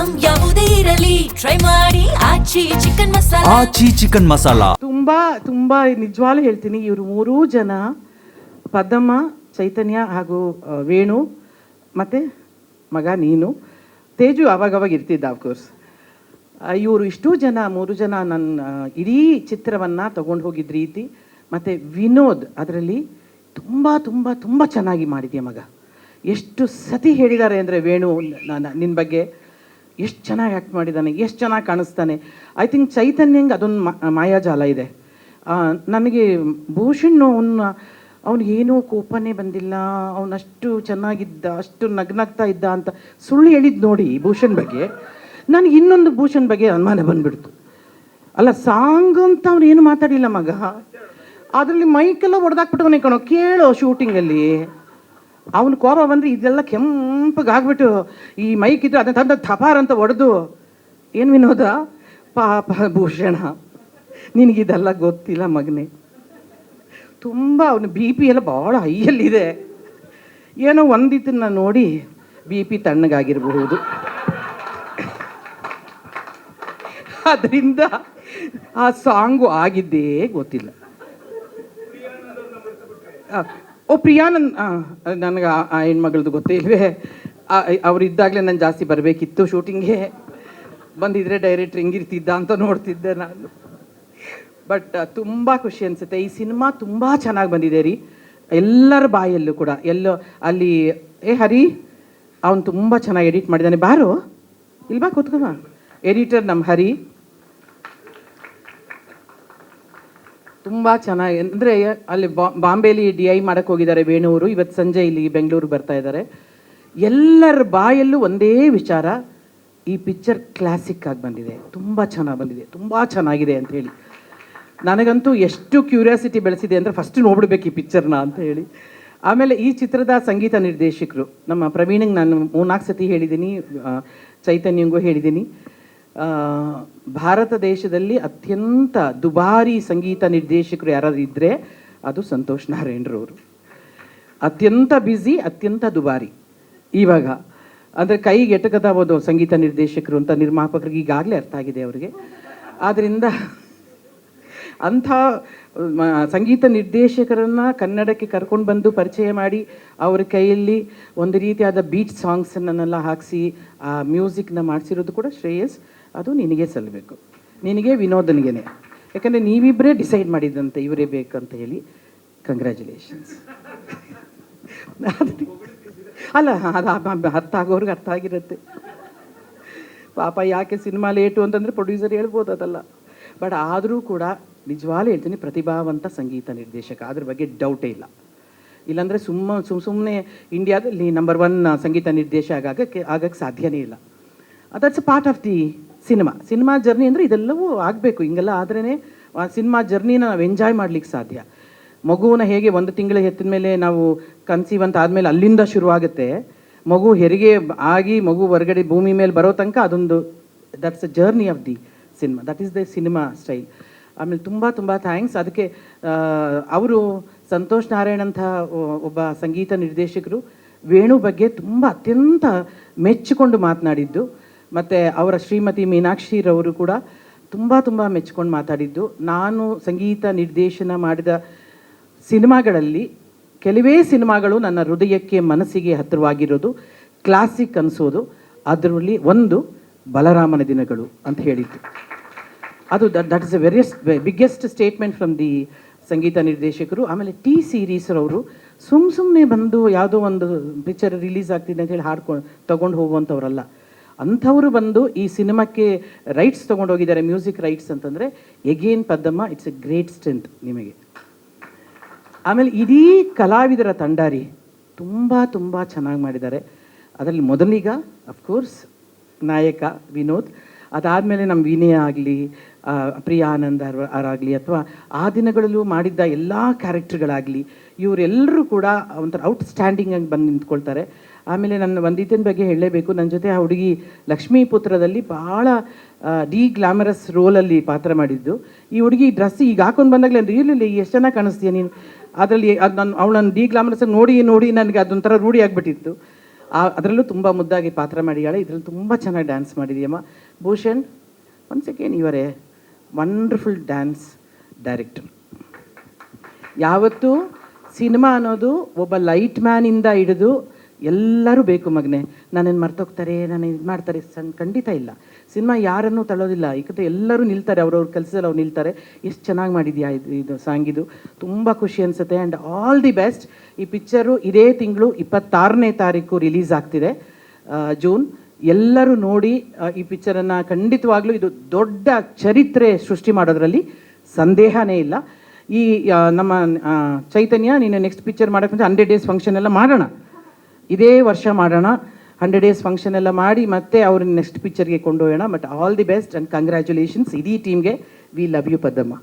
Item ಯಾವುದೇ ಇರಲಿ try ಮಾಡಿ ಆಚಿ ಚಿಕನ್ ಮಸಾಲಾ. ಆಚಿ ಚಿಕನ್ ಮಸಾಲಾ ತುಂಬಾ ನಿಜವಾಗ್ಲೂ ಹೇಳ್ತೀನಿ, ಇವರು ಮೂರೂ ಜನ ಪದ್ಮ, ಚೈತನ್ಯ ಹಾಗೂ ವೇಣು ಮತ್ತು ಮಗ ನೀನು, ತೇಜು ಅವಾಗವಾಗ ಇರ್ತಿದ್ದ ಅಫ್ಕೋರ್ಸ್. ಇವರು ಇಷ್ಟೂ ಜನ, ಮೂರು ಜನ ನನ್ನ ಇಡೀ ಚಿತ್ರವನ್ನು ತಗೊಂಡು ಹೋಗಿದ್ದ ರೀತಿ, ಮತ್ತು ವಿನೋದ್ ಅದರಲ್ಲಿ ತುಂಬ ತುಂಬ ತುಂಬ ಚೆನ್ನಾಗಿ ಮಾಡಿದ್ಯಾ ಮಗ. ಎಷ್ಟು ಸತಿ ಹೇಳಿದ್ದಾರೆ ಅಂದರೆ ವೇಣು ನಿನ್ನ ಬಗ್ಗೆ ಎಷ್ಟು ಚೆನ್ನಾಗಿ ಆ್ಯಕ್ಟ್ ಮಾಡಿದ್ದಾನೆ, ಎಷ್ಟು ಚೆನ್ನಾಗಿ ಕಾಣಿಸ್ತಾನೆ. ಐ ಥಿಂಕ್ ಚೈತನ್ಯಂಗೆ ಅದೊಂದು ಮಾಯಾಜಾಲ ಇದೆ. ನನಗೆ ಭೂಷಣ್ ಅವನಿಗೇನೂ ಕೋಪನೇ ಬಂದಿಲ್ಲ, ಅವನಷ್ಟು ಚೆನ್ನಾಗಿದ್ದ, ಅಷ್ಟು ನಗ್ನಗ್ತಾ ಇದ್ದ ಅಂತ ಸುಳ್ಳು ಹೇಳಿದ್ದು ನೋಡಿ ಭೂಷಣ್ ಬಗ್ಗೆ. ನನಗೆ ಇನ್ನೊಂದು ಭೂಷಣ್ ಬಗ್ಗೆ ಅನುಮಾನ ಬಂದುಬಿಡ್ತು. ಅಲ್ಲ, ಸಾಂಗ್ ಅಂತ ಅವನು ಏನು ಮಾತಾಡಿಲ್ಲ ಮಗ, ಅದರಲ್ಲಿ ಮೈಕೆಲ್ಲ ಹೊಡೆದಾಕ್ಬಿಟ್ಟವನೇ ಕಣೋ. ಕೇಳೋ ಶೂಟಿಂಗಲ್ಲಿ ಅವನು ಕೋಪ ಬಂದರೆ ಇದೆಲ್ಲ ಕೆಂಪಗಾಗ್ಬಿಟ್ಟು ಈ ಮೈಕ್ ಇದ್ರೆ ಅದನ್ನ ತಂದ ಥಪಾರ್ ಅಂತ ಹೊಡೆದು ಏನು ವಿನೋದ ಪಾಪ ಭೂಷಣ, ನಿನಗಿದೆಲ್ಲ ಗೊತ್ತಿಲ್ಲ ಮಗನೇ. ತುಂಬ ಅವನು ಬಿ ಪಿ ಎಲ್ಲ ಭಾಳ ಹೈಯಲ್ಲಿದೆ. ಏನೋ ಒಂದಿದ್ದನ್ನು ನೋಡಿ ಬಿ ಪಿ ತಣ್ಣಗಾಗಿರಬಹುದು, ಅದರಿಂದ ಆ ಸಾಂಗು ಆಗಿದ್ದೇ ಗೊತ್ತಿಲ್ಲ. ಪ್ರಿಯಾನಂದ್ ನನಗೆ ಆ ಹೆಣ್ಮಗಳದ್ದು ಗೊತ್ತೇ ಇಲ್ವೇ. ಅವ್ರು ಇದ್ದಾಗಲೇ ನಾನು ಜಾಸ್ತಿ ಬರಬೇಕಿತ್ತು ಶೂಟಿಂಗ್ಗೆ, ಬಂದಿದ್ರೆ ಡೈರೆಕ್ಟ್ರ್ ಹೆಂಗಿರ್ತಿದ್ದ ಅಂತ ನೋಡ್ತಿದ್ದೆ ನಾನು. ಬಟ್ ತುಂಬ ಖುಷಿ ಅನಿಸುತ್ತೆ. ಈ ಸಿನಿಮಾ ತುಂಬ ಚೆನ್ನಾಗಿ ಬಂದಿದೆ ರೀ, ಎಲ್ಲರ ಬಾಯಲ್ಲೂ ಕೂಡ. ಎಲ್ಲೋ ಅಲ್ಲಿ ಹರಿ ಅವನು ತುಂಬ ಚೆನ್ನಾಗಿ ಎಡಿಟ್ ಮಾಡಿದ್ದಾನೆ. ಬಾರು ಇಲ್ವಾ ಕೂತ್ಕೊಬ, ಎಡಿಟರ್ ನಮ್ಮ ಹರಿ ತುಂಬ ಚೆನ್ನಾಗಿ. ಅಂದರೆ ಅಲ್ಲಿ ಬಾಂಬೆಲಿ DI ಮಾಡೋಕ್ಕೆ ಹೋಗಿದ್ದಾರೆ ವೇಣುವರು, ಇವತ್ತು ಸಂಜೆ ಇಲ್ಲಿ ಬೆಂಗಳೂರಿಗೆ ಬರ್ತಾ ಇದ್ದಾರೆ. ಎಲ್ಲರ ಬಾಯಲ್ಲೂ ಒಂದೇ ವಿಚಾರ, ಈ ಪಿಕ್ಚರ್ ಕ್ಲಾಸಿಕ್ ಆಗಿ ಬಂದಿದೆ, ತುಂಬ ಚೆನ್ನಾಗಿ ಬಂದಿದೆ, ತುಂಬ ಚೆನ್ನಾಗಿದೆ ಅಂತ ಹೇಳಿ. ನನಗಂತೂ ಎಷ್ಟು ಕ್ಯೂರಿಯಾಸಿಟಿ ಬೆಳೆಸಿದೆ ಅಂದರೆ ಫಸ್ಟ್ ನೋಡ್ಬಿಡ್ಬೇಕು ಈ ಪಿಕ್ಚರ್ನ ಅಂತ ಹೇಳಿ. ಆಮೇಲೆ ಈ ಚಿತ್ರದ ಸಂಗೀತ ನಿರ್ದೇಶಕರು ನಮ್ಮ ಪ್ರವೀಣಿಗೆ ನಾನು 3-4 ಸತಿ ಹೇಳಿದ್ದೀನಿ, ಚೈತನ್ಯಂಗೂ ಹೇಳಿದ್ದೀನಿ. ಭಾರತ ದೇಶದಲ್ಲಿ ಅತ್ಯಂತ ದುಬಾರಿ ಸಂಗೀತ ನಿರ್ದೇಶಕರು ಯಾರಾದ್ರು ಇದ್ದರೆ ಅದು ಸಂತೋಷ್ ನಾರಾಯಣರವರು. ಅತ್ಯಂತ ಬ್ಯುಸಿ, ಅತ್ಯಂತ ದುಬಾರಿ. ಇವಾಗ ಅಂದರೆ ಕೈಗೆ ಎಟಕದಾಬೋದು ಸಂಗೀತ ನಿರ್ದೇಶಕರು ಅಂತ ನಿರ್ಮಾಪಕರಿಗೆ ಈಗಾಗಲೇ ಅರ್ಥ ಆಗಿದೆ ಅವರಿಗೆ. ಆದ್ದರಿಂದ ಅಂಥ ಸಂಗೀತ ನಿರ್ದೇಶಕರನ್ನು ಕನ್ನಡಕ್ಕೆ ಕರ್ಕೊಂಡು ಬಂದು ಪರಿಚಯ ಮಾಡಿ ಅವರ ಕೈಯಲ್ಲಿ ಒಂದು ರೀತಿಯಾದ ಬೀಟ್ ಸಾಂಗ್ಸನ್ನೆಲ್ಲ ಹಾಕಿಸಿ ಆ ಮ್ಯೂಸಿಕ್ನ ಮಾಡಿಸಿರೋದು ಕೂಡ ಶ್ರೇಯಸ್, ಅದು ನಿನಗೆ ಸಲ್ಲಬೇಕು, ನಿನಗೆ ವಿನೋದನಿಗೆ. ಯಾಕಂದರೆ ನೀವಿಬ್ಬರೇ ಡಿಸೈಡ್ ಮಾಡಿದ್ದಂತೆ ಇವರೇ ಬೇಕಂತ ಹೇಳಿ. ಕಂಗ್ರ್ಯಾಚುಲೇಷನ್ಸ್. ಅಲ್ಲ, ಅದು ಅರ್ಥ ಆಗೋರ್ಗೆ ಅರ್ಥ ಆಗಿರುತ್ತೆ ಪಾಪ. ಯಾಕೆ ಸಿನಿಮಾ ಲೇಟು ಅಂತಂದರೆ ಪ್ರೊಡ್ಯೂಸರ್ ಹೇಳ್ಬೋದು ಅದಲ್ಲ. ಬಟ್ ಆದರೂ ಕೂಡ ನಿಜವಾಗ್ಲೂ ಹೇಳ್ತೀನಿ, ಪ್ರತಿಭಾವಂತ ಸಂಗೀತ ನಿರ್ದೇಶಕ, ಅದ್ರ ಬಗ್ಗೆ ಡೌಟೇ ಇಲ್ಲ. ಇಲ್ಲಾಂದರೆ ಸುಮ್ಮನೆ ಇಂಡಿಯಾದಲ್ಲಿ ನಂಬರ್ 1 ಸಂಗೀತ ನಿರ್ದೇಶಕ ಆಗಕ್ಕೆ ಸಾಧ್ಯನೇ ಇಲ್ಲ. That's a part of the cinema journey. ಅಂದರೆ ಇದೆಲ್ಲವೂ ಆಗಬೇಕು, ಹಿಂಗೆಲ್ಲ ಆದ್ರೇ ಸಿನಿಮಾ ಜರ್ನಿನ ನಾವು ಎಂಜಾಯ್ ಮಾಡ್ಲಿಕ್ಕೆ ಸಾಧ್ಯ. ಮಗುವನ್ನ ಹೇಗೆ 1 ತಿಂಗಳು ಹೆತ್ತಿದ ಮೇಲೆ ನಾವು ಕನ್ಸೀವ್ ಅಂತ ಆದಮೇಲೆ ಅಲ್ಲಿಂದ ಶುರುವಾಗುತ್ತೆ, ಮಗು ಹೆರಿಗೆ ಆಗಿ ಮಗು ಹೊರಗಡೆ ಭೂಮಿ ಮೇಲೆ ಬರೋ ತನಕ ಅದೊಂದು that's a journey of the cinema. That is the cinema style. ಆಮೇಲೆ ತುಂಬ ತುಂಬ ಥ್ಯಾಂಕ್ಸ್. ಅದಕ್ಕೆ ಅವರು ಸಂತೋಷ್ ನಾರಾಯಣ್ ಅಂತ ಒಬ್ಬ ಸಂಗೀತ ನಿರ್ದೇಶಕರು ವೇಣು ಬಗ್ಗೆ ತುಂಬ ಅತ್ಯಂತ ಮೆಚ್ಚಿಕೊಂಡು ಮಾತನಾಡಿದ್ದು, ಮತ್ತು ಅವರ ಶ್ರೀಮತಿ ಮೀನಾಕ್ಷಿರವರು ಕೂಡ ತುಂಬ ತುಂಬ ಮೆಚ್ಚಿಕೊಂಡು ಮಾತಾಡಿದ್ದು. ನಾನು ಸಂಗೀತ ನಿರ್ದೇಶನ ಮಾಡಿದ ಸಿನಿಮಾಗಳಲ್ಲಿ ಕೆಲವೇ ಸಿನಿಮಾಗಳು ನನ್ನ ಹೃದಯಕ್ಕೆ ಮನಸ್ಸಿಗೆ ಹತ್ತಿರವಾಗಿರೋದು, ಕ್ಲಾಸಿಕ್ ಅನಿಸೋದು. ಅದರಲ್ಲಿ ಒಂದು ಬಲರಾಮನ ದಿನಗಳು ಅಂತ ಹೇಳಿದ್ದು. ಅದು that is a biggest statement from the ಸಂಗೀತ ನಿರ್ದೇಶಕರು. ಆಮೇಲೆ ಟಿ ಸೀರೀಸ್ರವರು ಸುಮ್ಮನೆ ಬಂದು ಯಾವುದೋ ಒಂದು ಪಿಕ್ಚರ್ ರಿಲೀಸ್ ಆಗ್ತಿದೆ ಅಂತ ಹೇಳಿ ತೊಗೊಂಡು ಹೋಗುವಂಥವ್ರಲ್ಲ. ಅಂಥವರು ಬಂದು ಈ ಸಿನಿಮಾಕ್ಕೆ ರೈಟ್ಸ್ ತೊಗೊಂಡೋಗಿದ್ದಾರೆ, ಮ್ಯೂಸಿಕ್ ರೈಟ್ಸ್ ಅಂತಂದರೆ again Paddamma, it's a great strength ನಿಮಗೆ. ಆಮೇಲೆ ಇಡೀ ಕಲಾವಿದರ ತಂಡ ರೀ ತುಂಬ ತುಂಬ ಚೆನ್ನಾಗಿ ಮಾಡಿದ್ದಾರೆ. ಅದರಲ್ಲಿ ಮೊದಲಿಗ ಅಫ್ಕೋರ್ಸ್ ನಾಯಕ ವಿನೋದ್, ಅದಾದಮೇಲೆ ನಮ್ಮ ವಿನಯ ಆಗಲಿ, ಪ್ರಿಯಾ ಆನಂದ್ ಅವರಾಗಲಿ, ಅಥವಾ ಆ ದಿನಗಳಲ್ಲೂ ಮಾಡಿದ್ದ ಎಲ್ಲ ಕ್ಯಾರೆಕ್ಟರ್ಗಳಾಗಲಿ, ಇವರೆಲ್ಲರೂ ಕೂಡ ಒಂಥರ ಔಟ್ಸ್ಟ್ಯಾಂಡಿಂಗ್ ಆಗಿ ಬಂದು ನಿಂತ್ಕೊಳ್ತಾರೆ. ಆಮೇಲೆ ನನ್ನ ವಂದಿತನ ಬಗ್ಗೆ ಹೇಳಲೇಬೇಕು. ನನ್ನ ಜೊತೆ ಆ ಹುಡುಗಿ ಲಕ್ಷ್ಮೀಪುತ್ರದಲ್ಲಿ ಭಾಳ ಗ್ಲಾಮರಸ್ ರೋಲಲ್ಲಿ ಪಾತ್ರ ಮಾಡಿದ್ದು. ಈ ಹುಡುಗಿ ಡ್ರೆಸ್ ಈಗ ಹಾಕೊಂಡು ಬಂದಾಗಲೇ ಇರಲಿಲ್ಲ, ಎಷ್ಟು ಚೆನ್ನಾಗಿ ಕಾಣಿಸ್ತೀಯ ನೀನು ಅದರಲ್ಲಿ. ಅದು ನಾನು ಅವಳನ್ನು ಗ್ಲಾಮರಸ್ ನೋಡಿ ನನಗೆ ಅದೊಂಥರ ರೂಢಿ ಆಗಿಬಿಟ್ಟಿತ್ತು. ಅದರಲ್ಲೂ ತುಂಬ ಮುದ್ದಾಗಿ ಪಾತ್ರ ಮಾಡಿದ್ದಾಳೆ. ಇದರಲ್ಲಿ ತುಂಬ ಚೆನ್ನಾಗಿ ಡ್ಯಾನ್ಸ್ ಮಾಡಿದೀಯಮ್ಮ. Bhushan, once again you are a wonderful dance director. ಯಾವತ್ತೂ ಸಿನಿಮಾ ಅನ್ನೋದು ಒಬ್ಬ ಲೈಟ್ ಮ್ಯಾನಿಂದ ಹಿಡಿದು ಎಲ್ಲರೂ ಬೇಕು ಮಗನೆ, ನನ್ನನ್ನು ಮರ್ತೋಗ್ತಾರೆ, ನಾನು ಇದು ಮಾಡ್ತಾರೆ, ಖಂಡಿತ ಇಲ್ಲ. ಸಿನಿಮಾ ಯಾರನ್ನೂ ತಳ್ಳೋದಿಲ್ಲ. ಏಕಂದರೆ ಎಲ್ಲರೂ ನಿಲ್ತಾರೆ, ಅವ್ರವ್ರ ಕೆಲಸದಲ್ಲಿ ಅವ್ರು ನಿಲ್ತಾರೆ. ಎಷ್ಟು ಚೆನ್ನಾಗಿ ಮಾಡಿದ್ಯಾ ಇದು ಸಾಂಗ್, ಇದು ತುಂಬ ಖುಷಿ ಅನಿಸುತ್ತೆ. And all the best. ಈ ಪಿಕ್ಚರು ಇದೇ ತಿಂಗಳು 26ನೇ ತಾರೀಕು ರಿಲೀಸ್ ಆಗ್ತಿದೆ, ಜೂನ್. ಎಲ್ಲರೂ ನೋಡಿ ಈ ಪಿಕ್ಚರನ್ನು. ಖಂಡಿತವಾಗ್ಲೂ ಇದು ದೊಡ್ಡ ಚರಿತ್ರೆ ಸೃಷ್ಟಿ ಮಾಡೋದ್ರಲ್ಲಿ ಸಂದೇಹನೇ ಇಲ್ಲ. ಈ ನಮ್ಮ ಚೈತನ್ಯ, ನೀನು ನೆಕ್ಸ್ಟ್ ಪಿಕ್ಚರ್ ಮಾಡೋಕ್ಕಂತ 100 ಡೇಸ್ ಫಂಕ್ಷನ್ ಎಲ್ಲ ಮಾಡೋಣ, ಇದೇ ವರ್ಷ ಮಾಡೋಣ. 100 ಡೇಸ್ ಫಂಕ್ಷನ್ ಎಲ್ಲ ಮಾಡಿ ಮತ್ತೆ ಅವ್ರನ್ನ ನೆಕ್ಸ್ಟ್ ಪಿಕ್ಚರ್ಗೆ ಕೊಂಡೊಯ್ಯೋಣ. But all the best and congratulations ಇಡೀ ಟೀಮ್ಗೆ. We love you Paddamma.